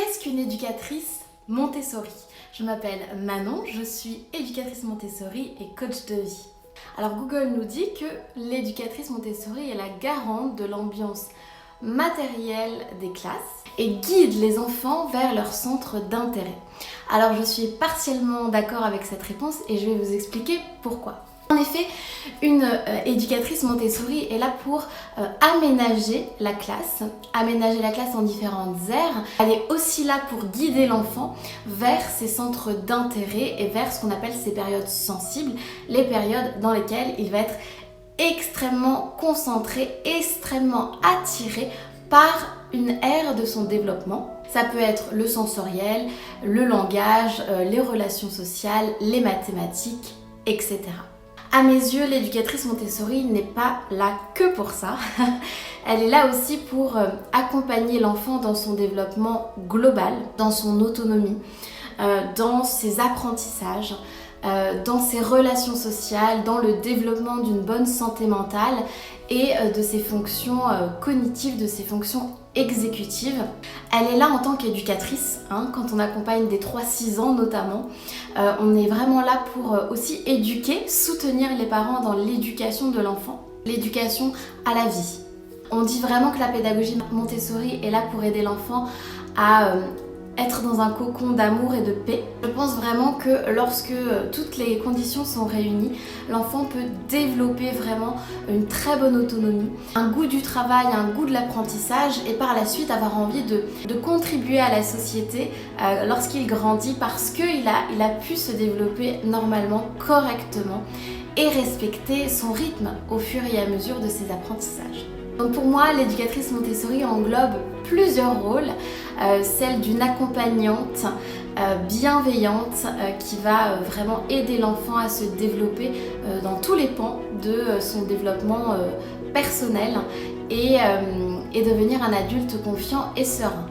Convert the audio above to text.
Qu'est-ce qu'une éducatrice Montessori? Je m'appelle Manon, je suis éducatrice Montessori et coach de vie. Alors Google nous dit que l'éducatrice Montessori est la garante de l'ambiance matérielle des classes et guide les enfants vers leur centre d'intérêt. Alors je suis partiellement d'accord avec cette réponse et je vais vous expliquer pourquoi. En effet, une éducatrice Montessori est là pour aménager la classe en différentes aires. Elle est aussi là pour guider l'enfant vers ses centres d'intérêt et vers ce qu'on appelle ses périodes sensibles, les périodes dans lesquelles il va être extrêmement concentré, extrêmement attiré par une ère de son développement. Ça peut être le sensoriel, le langage, les relations sociales, les mathématiques, etc. À mes yeux, l'éducatrice Montessori n'est pas là que pour ça. Elle est là aussi pour accompagner l'enfant dans son développement global, dans son autonomie, dans ses apprentissages, dans ses relations sociales, dans le développement d'une bonne santé mentale et de ses fonctions cognitives, de ses fonctions exécutives. Elle est là en tant qu'éducatrice, quand on accompagne des 3-6 ans notamment. On est vraiment là pour aussi éduquer, soutenir les parents dans l'éducation de l'enfant, l'éducation à la vie. On dit vraiment que la pédagogie Montessori est là pour aider l'enfant à être dans un cocon d'amour et de paix. Je pense vraiment que lorsque toutes les conditions sont réunies, l'enfant peut développer vraiment une très bonne autonomie, un goût du travail, un goût de l'apprentissage et par la suite avoir envie de contribuer à la société lorsqu'il grandit parce qu'il a pu se développer normalement, correctement et respecter son rythme au fur et à mesure de ses apprentissages. Donc pour moi, l'éducatrice Montessori englobe plusieurs rôles, celle d'une accompagnante bienveillante qui va vraiment aider l'enfant à se développer dans tous les pans de son développement personnel et devenir un adulte confiant et serein.